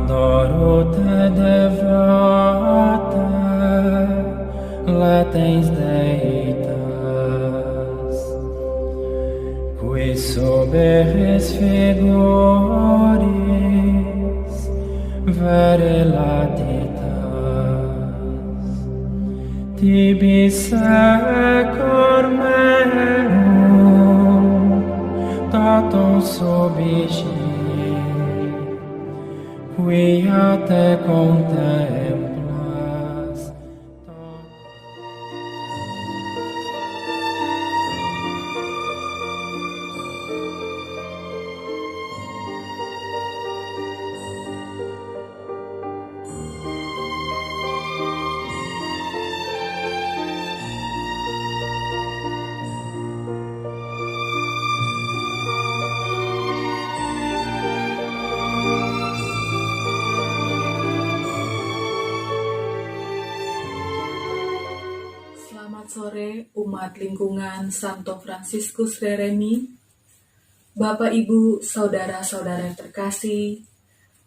Adoro te devota, latens deitas, qui soberes figuris vere latitas, tibi secor meum, tatum sobici, quia te contemplas. Selamat sore umat lingkungan Santo Fransiskus Reremi, Bapak Ibu, saudara-saudara terkasih,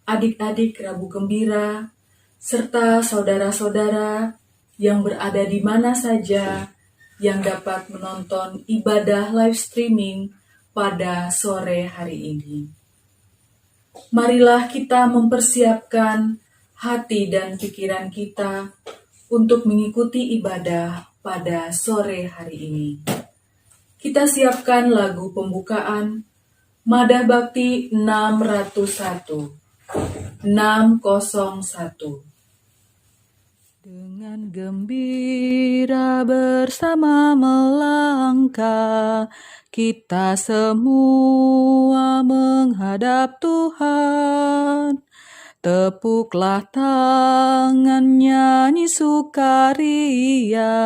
adik-adik Rabu Gembira, serta saudara-saudara yang berada di mana saja yang dapat menonton ibadah live streaming pada sore hari ini. Marilah kita mempersiapkan hati dan pikiran kita untuk mengikuti ibadah pada sore hari ini. Kita siapkan lagu pembukaan Madah Bakti 601. Dengan gembira bersama melangkah, kita semua menghadap Tuhan. Tepuklah tangan, nyanyi sukaria,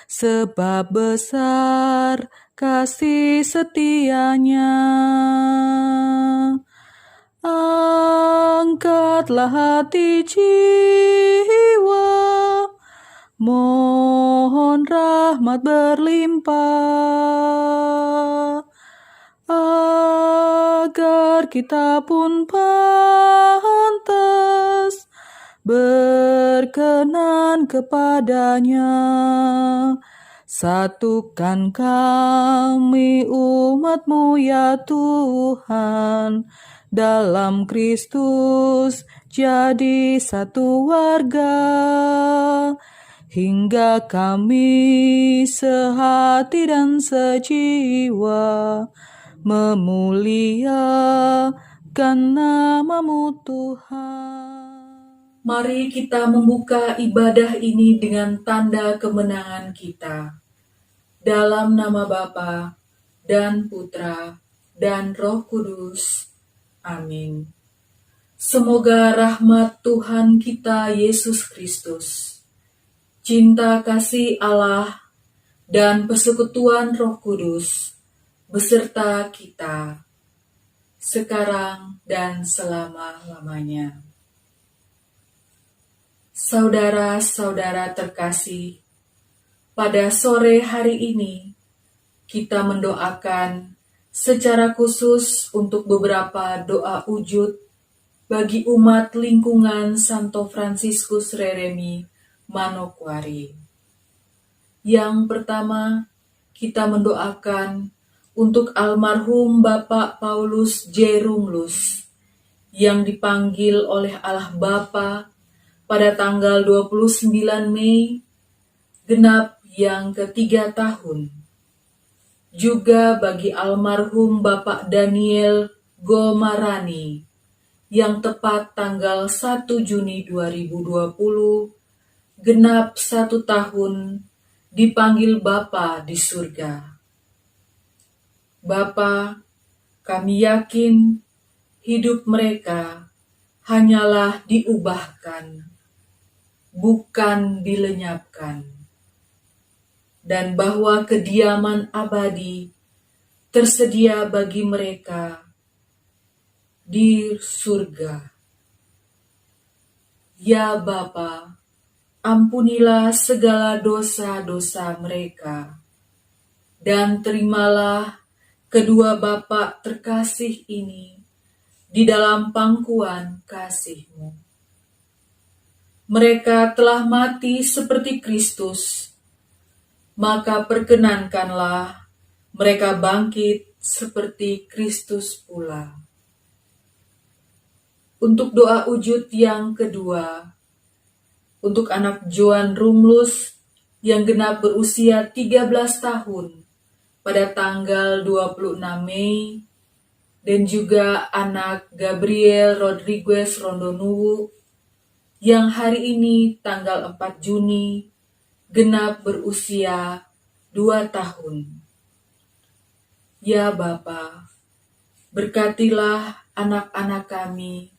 sebab besar kasih setianya. Angkatlah hati jiwa, mohon rahmat berlimpah, agar kita pun pantas berkenan kepadanya. Satukan kami umat-Mu ya Tuhan, dalam Kristus jadi satu warga, hingga kami sehati dan sejiwa memuliakan nama-Mu Tuhan. Mari kita membuka ibadah ini dengan tanda kemenangan kita. Dalam nama Bapa dan Putra dan Roh Kudus. Amin. Semoga rahmat Tuhan kita Yesus Kristus, cinta kasih Allah, dan persekutuan Roh Kudus beserta kita, sekarang dan selama-lamanya. Saudara-saudara terkasih, pada sore hari ini kita mendoakan secara khusus untuk beberapa doa wujud bagi umat lingkungan Santo Fransiskus Reremi, Manokwari. Yang pertama, kita mendoakan untuk almarhum Bapak Paulus J. Rumlus yang dipanggil oleh Allah Bapa pada tanggal 29 Mei, genap yang ketiga tahun. Juga bagi almarhum Bapak Daniel Gomarani yang tepat tanggal 1 Juni 2020, genap 1 tahun dipanggil Bapa di surga. Bapa, kami yakin hidup mereka hanyalah diubahkan, bukan dilenyapkan, dan bahwa kediaman abadi tersedia bagi mereka di surga. Ya Bapa, ampunilah segala dosa-dosa mereka, dan terimalah kedua Bapa terkasih ini di dalam pangkuan kasih-Mu. Mereka telah mati seperti Kristus, maka perkenankanlah mereka bangkit seperti Kristus pula. Untuk doa wujud yang kedua, untuk anak Joan Rumlus yang genap berusia 13 tahun pada tanggal 26 Mei, dan juga anak Gabriel Rodriguez Rondonuwu yang hari ini tanggal 4 Juni genap berusia 2 tahun. Ya Bapa, berkatilah anak-anak kami,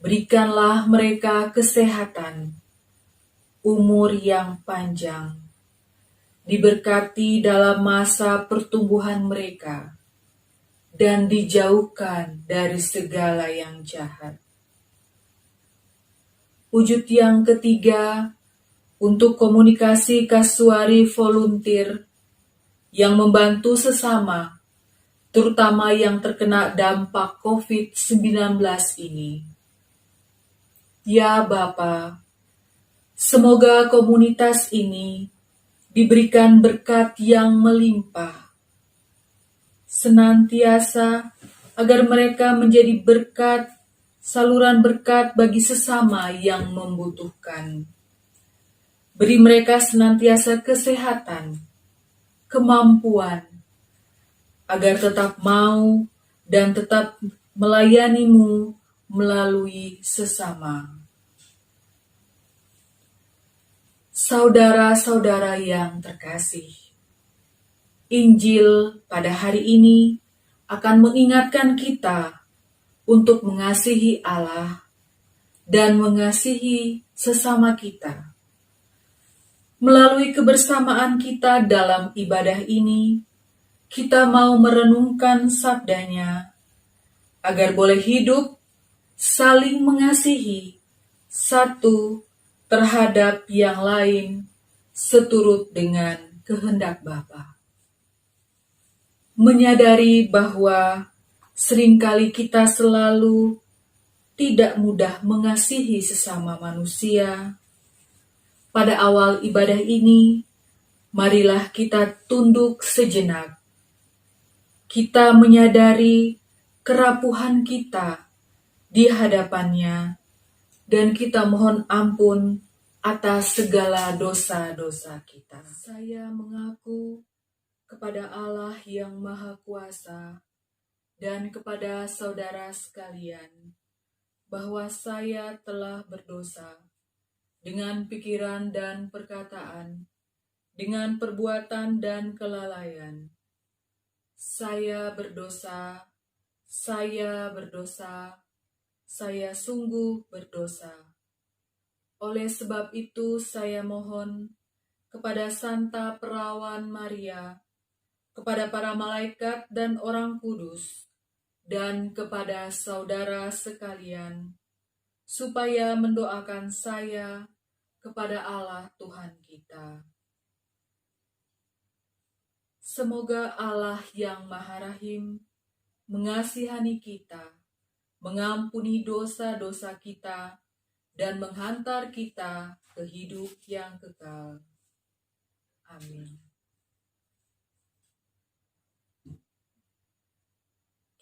berikanlah mereka kesehatan, umur yang panjang, diberkati dalam masa pertumbuhan mereka, dan dijauhkan dari segala yang jahat. Wujud yang ketiga, untuk komunikasi kasuari volunteer yang membantu sesama, terutama yang terkena dampak COVID-19 ini. Ya Bapa, semoga komunitas ini diberikan berkat yang melimpah, senantiasa agar mereka menjadi berkat, saluran berkat bagi sesama yang membutuhkan. Beri mereka senantiasa kesehatan, kemampuan, agar tetap mau dan tetap melayani-Mu melalui sesama. Saudara-saudara yang terkasih, Injil pada hari ini akan mengingatkan kita untuk mengasihi Allah dan mengasihi sesama kita. Melalui kebersamaan kita dalam ibadah ini, kita mau merenungkan sabdanya, agar boleh hidup saling mengasihi satu terhadap yang lain seturut dengan kehendak Bapa. Menyadari bahwa seringkali kita selalu tidak mudah mengasihi sesama manusia. Pada awal ibadah ini, marilah kita tunduk sejenak. Kita menyadari kerapuhan kita di hadapannya, dan kita mohon ampun atas segala dosa-dosa kita. Saya mengaku kepada Allah yang Maha Kuasa dan kepada saudara sekalian, bahwa saya telah berdosa dengan pikiran dan perkataan, dengan perbuatan dan kelalaian. Saya berdosa, saya sungguh berdosa. Oleh sebab itu saya mohon kepada Santa Perawan Maria, kepada para malaikat dan orang kudus, dan kepada saudara sekalian, supaya mendoakan saya kepada Allah Tuhan kita. Semoga Allah yang Maha Rahim mengasihani kita, mengampuni dosa-dosa kita, dan menghantar kita ke hidup yang kekal. Amin.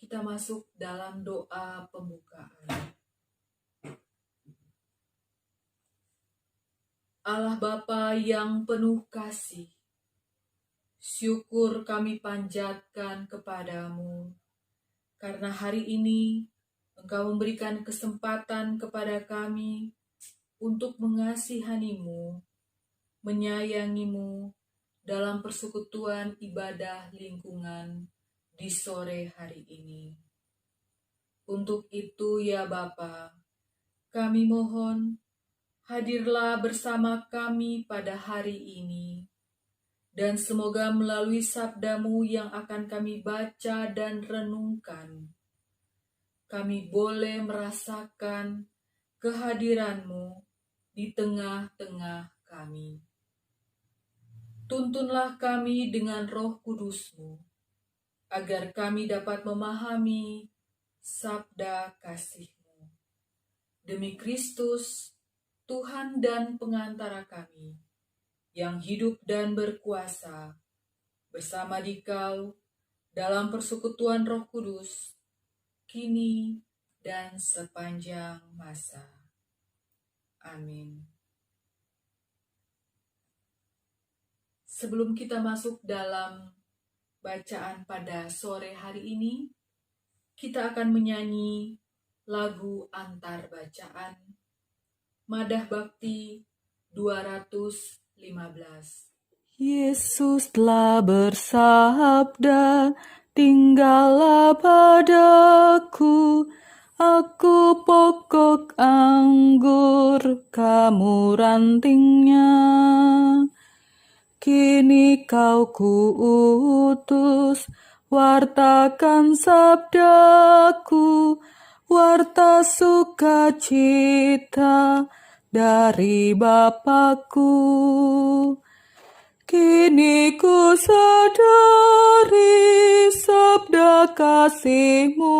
Kita masuk dalam doa pembukaan. Allah Bapa yang penuh kasih, syukur kami panjatkan kepadamu, karena hari ini Engkau memberikan kesempatan kepada kami untuk mengasihanimu, menyayangimu dalam persekutuan ibadah lingkungan di sore hari ini. Untuk itu ya Bapa, kami mohon, hadirlah bersama kami pada hari ini, dan semoga melalui sabdamu yang akan kami baca dan renungkan, kami boleh merasakan kehadiranmu di tengah-tengah kami. Tuntunlah kami dengan Roh Kudus-Mu, agar kami dapat memahami sabda kasih-Mu. Demi Kristus, Tuhan dan pengantara kami, yang hidup dan berkuasa, bersama Dikau, dalam persekutuan Roh Kudus, kini dan sepanjang masa. Amin. Sebelum kita masuk dalam bacaan pada sore hari ini, kita akan menyanyi lagu antar bacaan Madah Bakti 215. Yesus telah bersabda, tinggallah padaku, aku pokok anggur, kamu rantingnya. Kini kau kuutus, wartakan sabdaku, warta sukacita dari Bapakku. Kini ku sadari sabda kasih-Mu,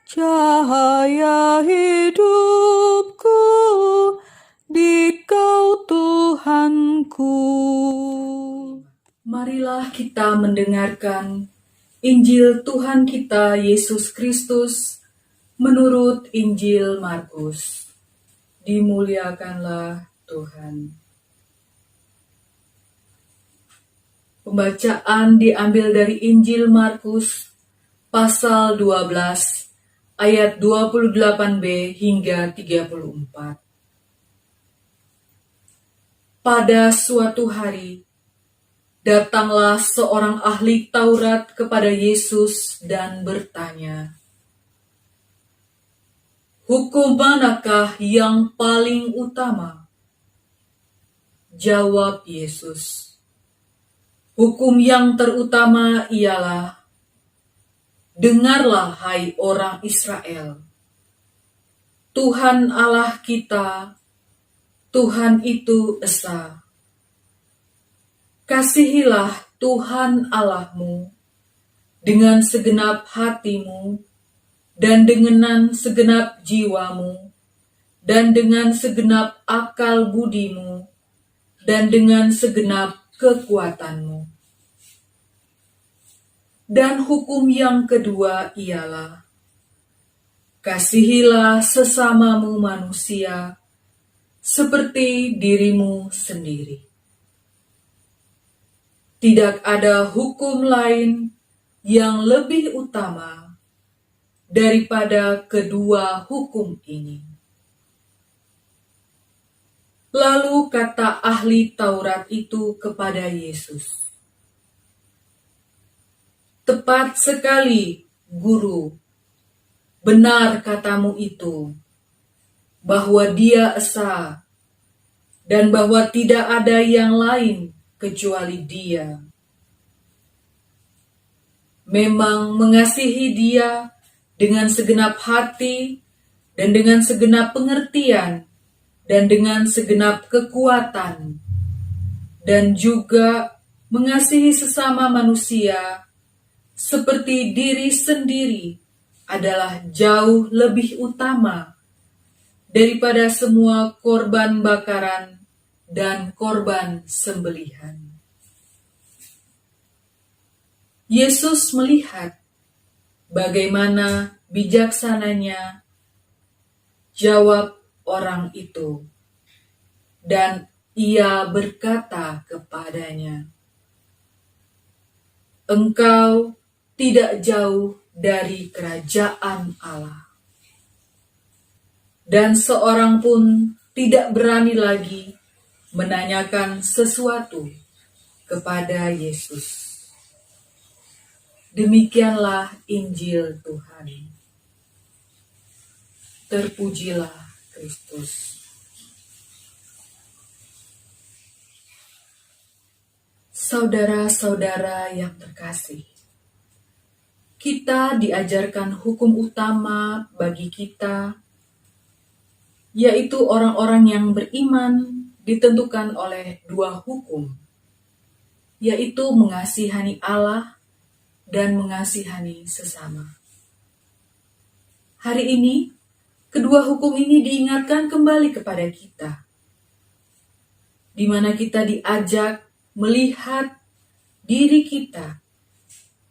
cahaya hidupku, Dikau Tuhanku. Marilah kita mendengarkan Injil Tuhan kita Yesus Kristus menurut Injil Markus. Dimuliakanlah Tuhan. Pembacaan diambil dari Injil Markus pasal 12 ayat 28b hingga 34. Pada suatu hari, datanglah seorang ahli Taurat kepada Yesus dan bertanya, "Hukum manakah yang paling utama?" Jawab Yesus, "Hukum yang terutama ialah, dengarlah hai orang Israel, Tuhan Allah kita, Tuhan itu esa. Kasihilah Tuhan Allahmu dengan segenap hatimu, dan dengan segenap jiwamu, dan dengan segenap akal budimu, dan dengan segenap kekuatanmu. Dan hukum yang kedua ialah, kasihilah sesamamu manusia seperti dirimu sendiri. Tidak ada hukum lain yang lebih utama daripada kedua hukum ini." Lalu kata ahli Taurat itu kepada Yesus, "Tepat sekali, Guru, benar katamu itu, bahwa Dia esa, dan bahwa tidak ada yang lain kecuali Dia. Memang mengasihi Dia dengan segenap hati, dan dengan segenap pengertian, dan dengan segenap kekuatan, dan juga mengasihi sesama manusia seperti diri sendiri adalah jauh lebih utama daripada semua korban bakaran dan korban sembelihan." Yesus melihat bagaimana bijaksananya jawab orang itu, dan Ia berkata kepadanya, "Engkau tidak jauh dari kerajaan Allah." Dan seorang pun tidak berani lagi menanyakan sesuatu kepada Yesus. Demikianlah Injil Tuhan. Terpujilah Kristus. Saudara-saudara yang terkasih, kita diajarkan hukum utama bagi kita, yaitu orang-orang yang beriman ditentukan oleh dua hukum, yaitu mengasihani Allah dan mengasihani sesama. Hari ini, kedua hukum ini diingatkan kembali kepada kita, di mana kita diajak melihat diri kita.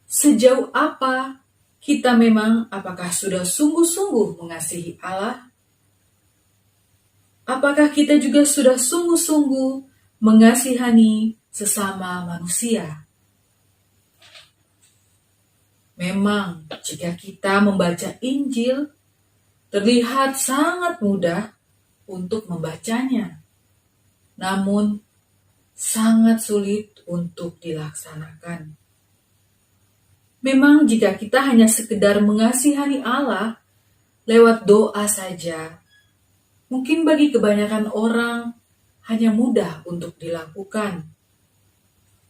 Sejauh apa kita memang apakah sudah sungguh-sungguh mengasihi Allah? Apakah kita juga sudah sungguh-sungguh mengasihani sesama manusia? Memang jika kita membaca Injil, terlihat sangat mudah untuk membacanya, namun sangat sulit untuk dilaksanakan. Memang jika kita hanya sekedar mengasihani Allah lewat doa saja, mungkin bagi kebanyakan orang hanya mudah untuk dilakukan.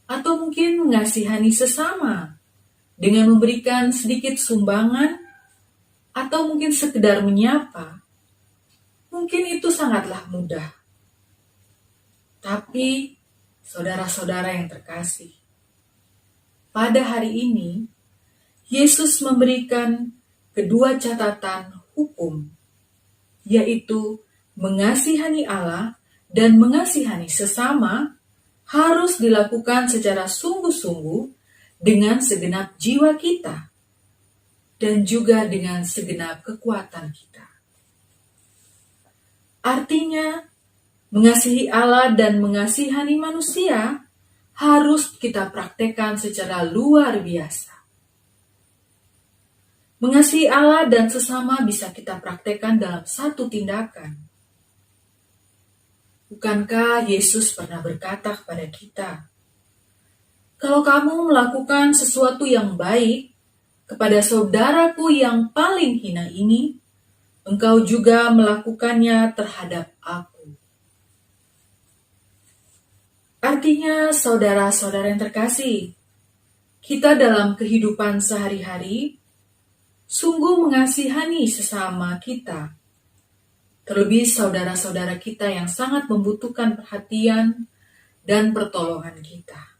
Atau mungkin mengasihani sesama dengan memberikan sedikit sumbangan, atau mungkin sekedar menyapa. Mungkin itu sangatlah mudah. Tapi, saudara-saudara yang terkasih, pada hari ini, Yesus memberikan kedua catatan hukum, yaitu mengasihani Allah dan mengasihani sesama harus dilakukan secara sungguh-sungguh dengan segenap jiwa kita dan juga dengan segenap kekuatan kita. Artinya, mengasihi Allah dan mengasihani manusia harus kita praktekkan secara luar biasa. Mengasihi Allah dan sesama bisa kita praktekkan dalam satu tindakan. Bukankah Yesus pernah berkata kepada kita, "Kalau kamu melakukan sesuatu yang baik kepada saudaraku yang paling hina ini, engkau juga melakukannya terhadap aku." Artinya, saudara-saudara yang terkasih, kita dalam kehidupan sehari-hari sungguh mengasihani sesama kita, terlebih saudara-saudara kita yang sangat membutuhkan perhatian dan pertolongan kita.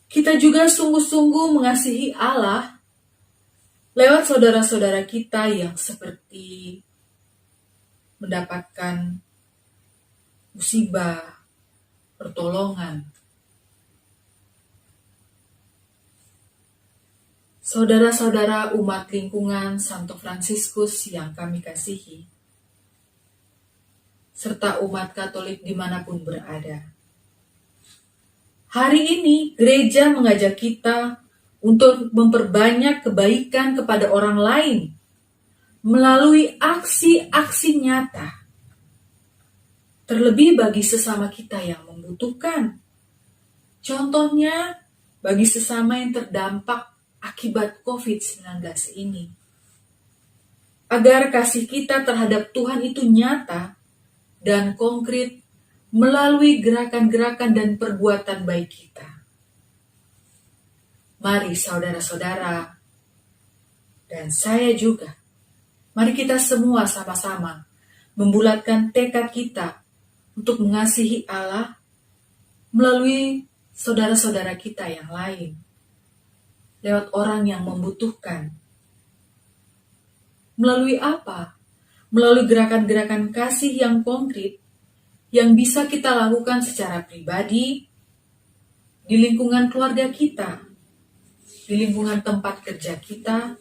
Kita juga sungguh-sungguh mengasihi Allah lewat saudara-saudara kita yang seperti mendapatkan musibah, pertolongan. Saudara-saudara umat lingkungan Santo Fransiskus yang kami kasihi, serta umat Katolik dimanapun berada. Hari ini gereja mengajak kita untuk memperbanyak kebaikan kepada orang lain melalui aksi-aksi nyata. Terlebih bagi sesama kita yang membutuhkan. Contohnya bagi sesama yang terdampak akibat COVID-19 ini. Agar kasih kita terhadap Tuhan itu nyata dan konkret melalui gerakan-gerakan dan perbuatan baik kita. Mari saudara-saudara, dan saya juga, mari kita semua sama-sama membulatkan tekad kita untuk mengasihi Allah melalui saudara-saudara kita yang lain, lewat orang yang membutuhkan. Melalui apa? Melalui gerakan-gerakan kasih yang konkret yang bisa kita lakukan secara pribadi, di lingkungan keluarga kita, di lingkungan tempat kerja kita,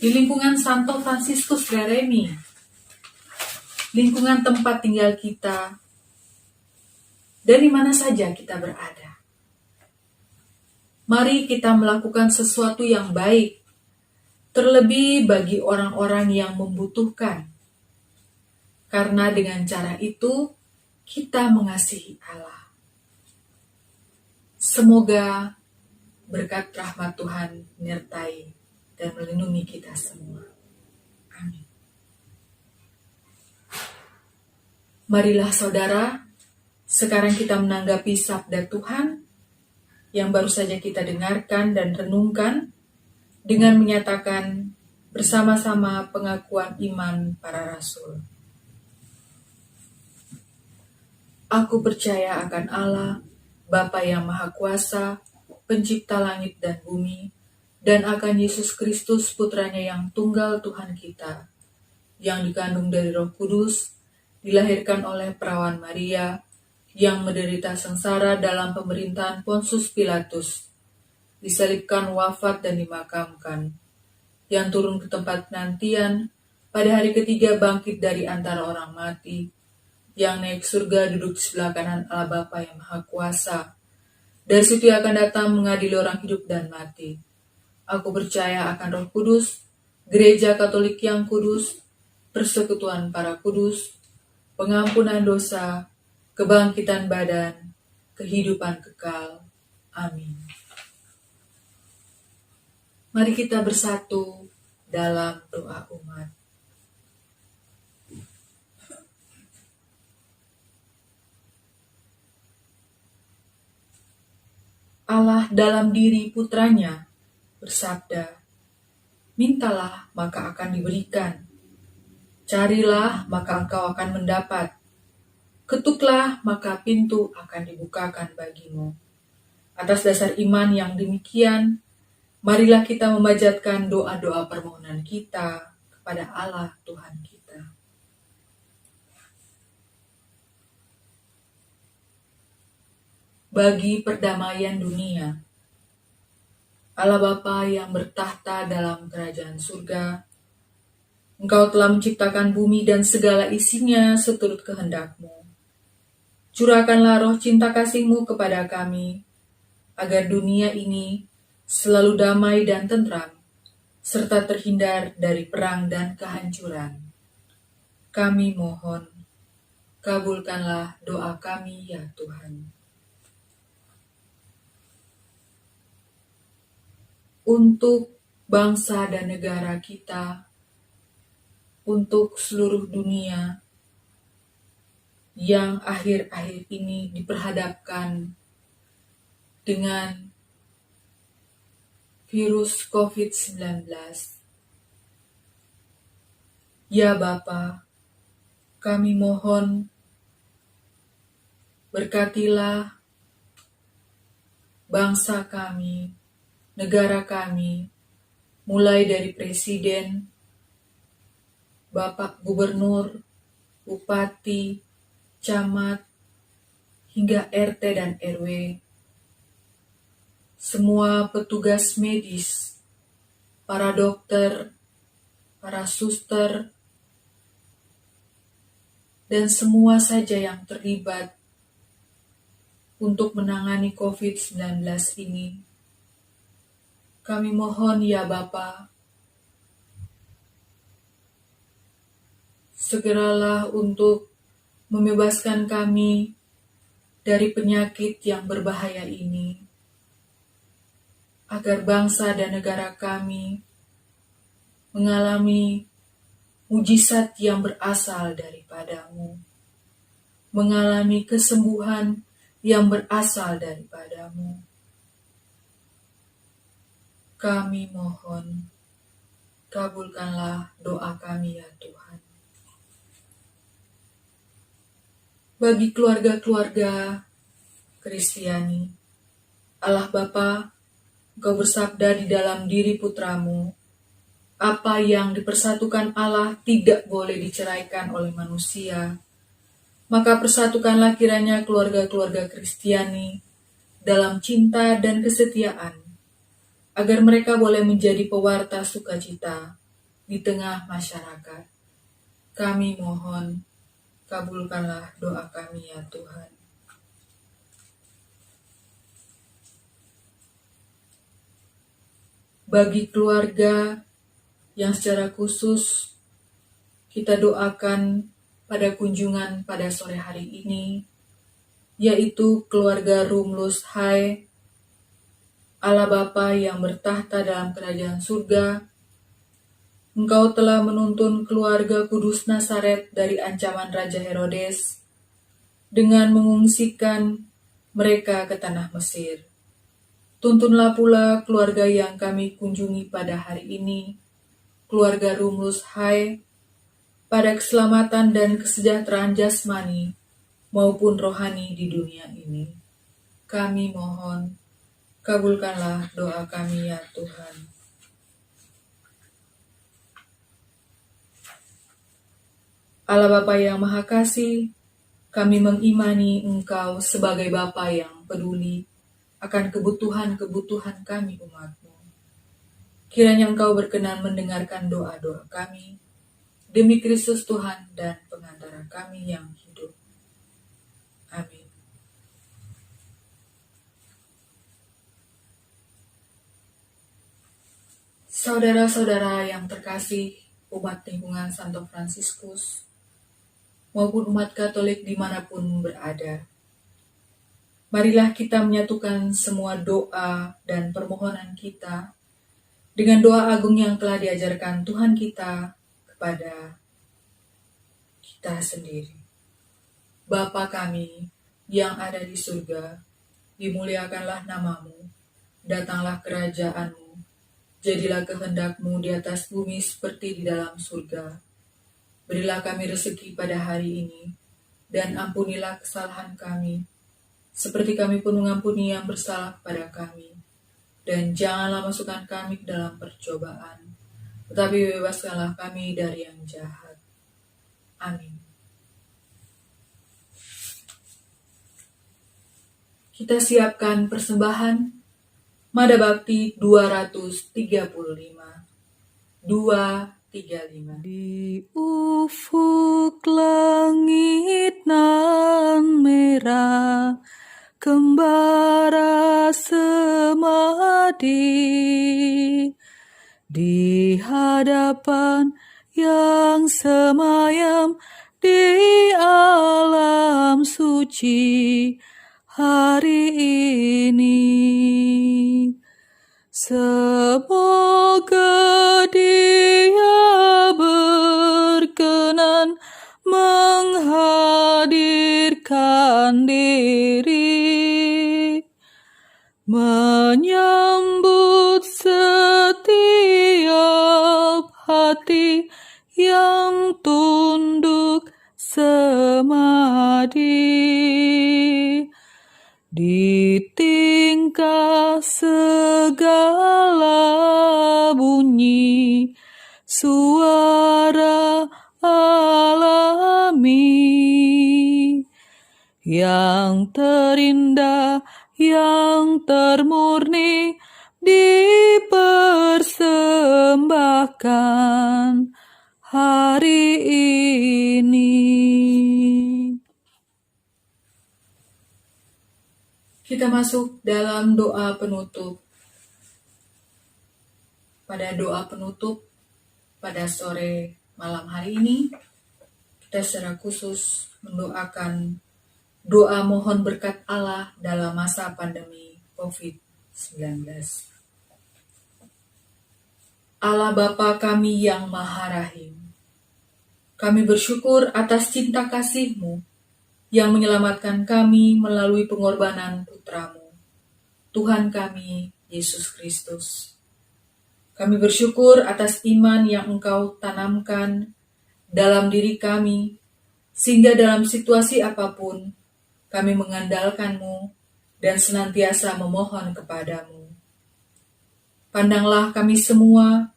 di lingkungan Santo Fransiskus Reremi, lingkungan tempat tinggal kita, dan di mana saja kita berada. Mari kita melakukan sesuatu yang baik, terlebih bagi orang-orang yang membutuhkan. Karena dengan cara itu, kita mengasihi Allah. Semoga berkat rahmat Tuhan menyertai dan melindungi kita semua. Amin. Marilah saudara, sekarang kita menanggapi sabda Tuhan yang baru saja kita dengarkan dan renungkan dengan menyatakan bersama-sama pengakuan iman para rasul. Aku percaya akan Allah, Bapa yang Maha Kuasa, Pencipta langit dan bumi, dan akan Yesus Kristus putranya yang tunggal Tuhan kita, yang dikandung dari Roh Kudus, dilahirkan oleh perawan Maria, yang menderita sengsara dalam pemerintahan Pontius Pilatus, disalibkan, wafat, dan dimakamkan, yang turun ke tempat penantian, pada hari ketiga bangkit dari antara orang mati, yang naik surga duduk di sebelah kanan Allah Bapa yang Maha Kuasa. Dari situ akan datang mengadili orang hidup dan mati. Aku percaya akan Roh Kudus, Gereja Katolik yang kudus, persekutuan para kudus, pengampunan dosa, kebangkitan badan, kehidupan kekal. Amin. Mari kita bersatu dalam doa umat. Allah dalam diri putranya bersabda, mintalah maka akan diberikan, carilah maka engkau akan mendapat, ketuklah maka pintu akan dibukakan bagimu. Atas dasar iman yang demikian, marilah kita memanjatkan doa-doa permohonan kita kepada Allah Tuhan kita. Bagi perdamaian dunia, Allah Bapa yang bertahta dalam kerajaan surga, Engkau telah menciptakan bumi dan segala isinya seturut kehendak-Mu. Curahkanlah roh cinta kasih-Mu kepada kami, agar dunia ini selalu damai dan tentram, serta terhindar dari perang dan kehancuran. Kami mohon, kabulkanlah doa kami ya Tuhan. Untuk bangsa dan negara kita, untuk seluruh dunia yang akhir-akhir ini diperhadapkan dengan virus COVID-19. Ya Bapa, kami mohon berkatilah bangsa kami, negara kami, mulai dari Presiden, Bapak Gubernur, Bupati, Camat, hingga RT dan RW, semua petugas medis, para dokter, para suster, dan semua saja yang terlibat untuk menangani COVID-19 ini. Kami mohon ya Bapa, segeralah untuk membebaskan kami dari penyakit yang berbahaya ini, agar bangsa dan negara kami mengalami mujizat yang berasal daripada-Mu, mengalami kesembuhan yang berasal daripada-Mu. Kami mohon, kabulkanlah doa kami ya Tuhan. Bagi keluarga-keluarga Kristiani, Allah Bapa, Engkau bersabda di dalam diri putra-Mu, apa yang dipersatukan Allah tidak boleh diceraikan oleh manusia. Maka persatukanlah kiranya keluarga-keluarga Kristiani dalam cinta dan kesetiaan, agar mereka boleh menjadi pewarta sukacita di tengah masyarakat. Kami mohon, kabulkanlah doa kami ya Tuhan. Bagi keluarga yang secara khusus kita doakan pada kunjungan pada sore hari ini, yaitu keluarga Rumlus Hai, Allah Bapa yang bertahta dalam kerajaan surga, Engkau telah menuntun keluarga Kudus Nazaret dari ancaman Raja Herodes dengan mengungsikan mereka ke tanah Mesir. Tuntunlah pula keluarga yang kami kunjungi pada hari ini, keluarga Rumlus Hai, pada keselamatan dan kesejahteraan jasmani maupun rohani di dunia ini. Kami mohon, Kabulkanlah doa kami ya Tuhan. Allah Bapa yang Maha Kasih, kami mengimani Engkau sebagai Bapa yang peduli akan kebutuhan-kebutuhan kami umat-Mu. Kiranya Engkau berkenan mendengarkan doa-doa kami, demi Kristus Tuhan dan pengantara kami yang hidup. Amin. Saudara-saudara yang terkasih, umat lingkungan Santo Fransiskus, maupun umat Katolik dimanapun berada, marilah kita menyatukan semua doa dan permohonan kita dengan doa agung yang telah diajarkan Tuhan kita kepada kita sendiri. Bapa kami yang ada di surga, dimuliakanlah namamu, datanglah kerajaan-Mu, jadilah kehendak-Mu di atas bumi seperti di dalam surga. Berilah kami rezeki pada hari ini, dan ampunilah kesalahan kami, seperti kami pun mengampuni yang bersalah kepada kami. Dan janganlah masukkan kami ke dalam percobaan, tetapi bebaskanlah kami dari yang jahat. Amin. Kita siapkan persembahan Mada Bakti 235. 235. Di ufuk langit nan merah, kembara semadi, di hadapan yang semayam di alam suci hari ini. Semoga Dia berkenan menghadirkan diri, menyambut setiap hati yang tunduk semadi, di tingkah segala bunyi suara alami, yang terindah, yang termurni dipersembahkan hari ini. Kita masuk dalam doa penutup. Pada doa penutup pada sore malam hari ini, kita secara khusus mendoakan doa mohon berkat Allah dalam masa pandemi COVID-19. Allah Bapa kami yang Maha Rahim, kami bersyukur atas cinta kasih-Mu yang menyelamatkan kami melalui pengorbanan Putra-Mu, Tuhan kami, Yesus Kristus. Kami bersyukur atas iman yang Engkau tanamkan dalam diri kami, sehingga dalam situasi apapun, kami mengandalkan-Mu dan senantiasa memohon kepada-Mu. Pandanglah kami semua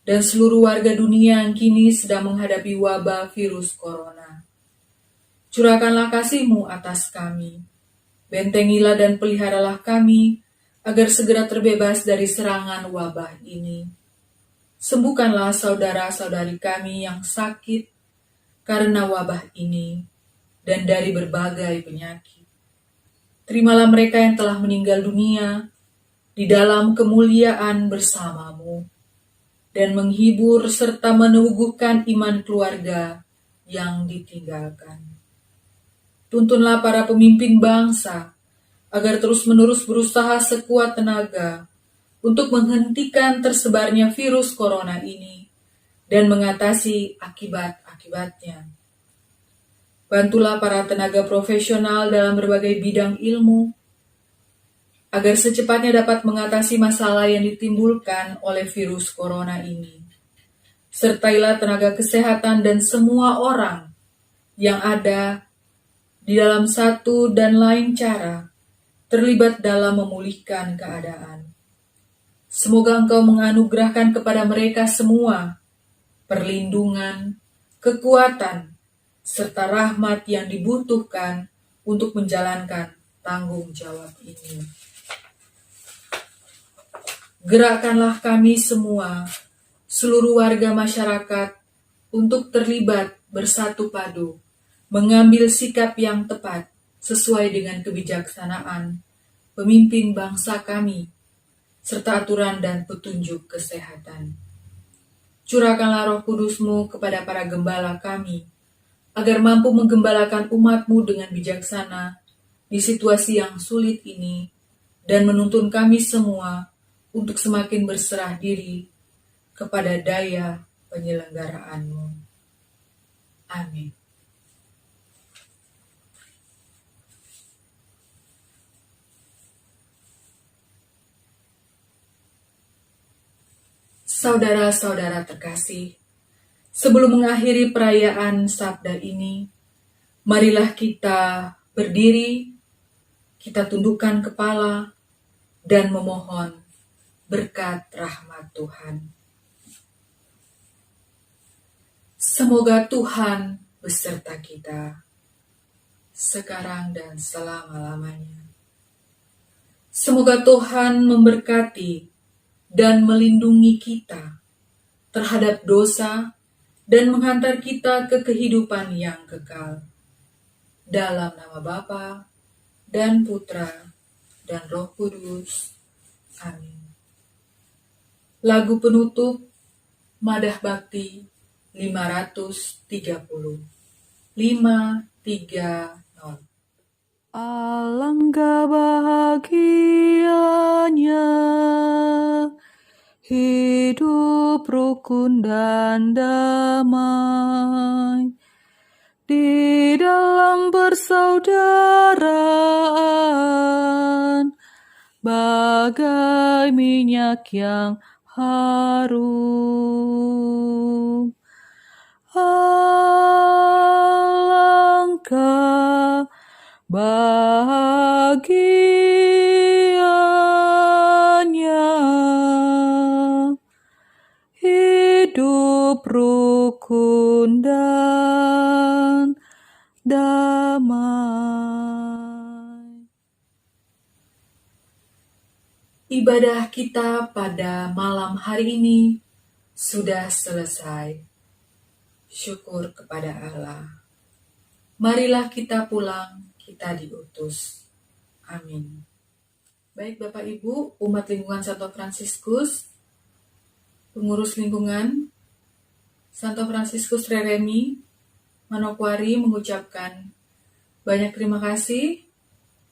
dan seluruh warga dunia yang kini sedang menghadapi wabah virus corona. Curahkanlah kasih-Mu atas kami. Bentengilah dan peliharalah kami, agar segera terbebas dari serangan wabah ini. Sembuhkanlah saudara-saudari kami yang sakit karena wabah ini, dan dari berbagai penyakit. Terimalah mereka yang telah meninggal dunia di dalam kemuliaan bersama-Mu, dan menghibur serta meneguhkan iman keluarga yang ditinggalkan. Tuntunlah para pemimpin bangsa agar terus-menerus berusaha sekuat tenaga untuk menghentikan tersebarnya virus corona ini dan mengatasi akibat-akibatnya. Bantulah para tenaga profesional dalam berbagai bidang ilmu agar secepatnya dapat mengatasi masalah yang ditimbulkan oleh virus corona ini. Sertailah tenaga kesehatan dan semua orang yang ada di dalam satu dan lain cara terlibat dalam memulihkan keadaan. Semoga Engkau menganugerahkan kepada mereka semua perlindungan, kekuatan, serta rahmat yang dibutuhkan untuk menjalankan tanggung jawab ini. Gerakkanlah kami semua, seluruh warga masyarakat, untuk terlibat bersatu padu, mengambil sikap yang tepat sesuai dengan kebijaksanaan pemimpin bangsa kami, serta aturan dan petunjuk kesehatan. Curahkanlah Roh Kudus-Mu kepada para gembala kami, agar mampu menggembalakan umat-Mu dengan bijaksana di situasi yang sulit ini, dan menuntun kami semua untuk semakin berserah diri kepada daya penyelenggaraan-Mu. Amin. Saudara-saudara terkasih, sebelum mengakhiri perayaan Sabda ini, marilah kita berdiri, kita tundukkan kepala, dan memohon berkat rahmat Tuhan. Semoga Tuhan beserta kita, sekarang dan selama-lamanya. Semoga Tuhan memberkati dan melindungi kita terhadap dosa dan menghantar kita ke kehidupan yang kekal. Dalam nama Bapa dan Putra dan Roh Kudus. Amin. Lagu penutup Madah Bakti 530. 530. Alangkah bahagianya hidup rukun dan damai di dalam persaudaraan, bagai minyak yang harum. Alangkah bahagianya hidup rukun dan damai. Ibadah kita pada malam hari ini sudah selesai. Syukur kepada Allah. Marilah kita pulang, kita diutus. Amin. Baik Bapak Ibu, umat lingkungan Santo Fransiskus, pengurus lingkungan Santo Fransiskus Reremi, Manokwari mengucapkan banyak terima kasih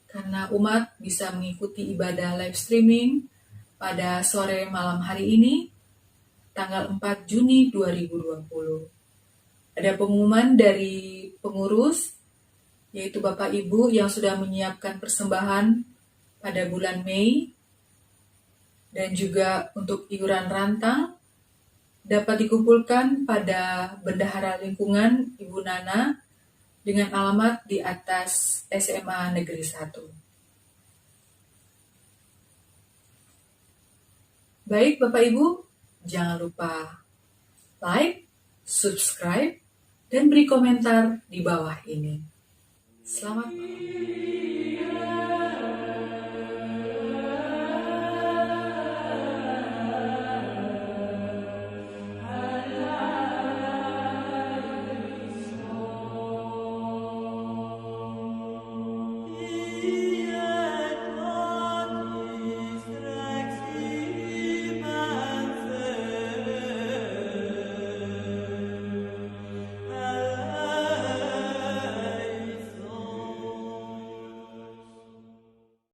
karena umat bisa mengikuti ibadah live streaming pada sore malam hari ini, tanggal 4 Juni 2020. Ada pengumuman dari pengurus, yaitu Bapak Ibu yang sudah menyiapkan persembahan pada bulan Mei, dan juga untuk iuran rantang dapat dikumpulkan pada Bendahara Lingkungan Ibu Nana dengan alamat di atas SMA Negeri 1. Baik Bapak Ibu, jangan lupa like, subscribe, dan beri komentar di bawah ini. Selamat malam.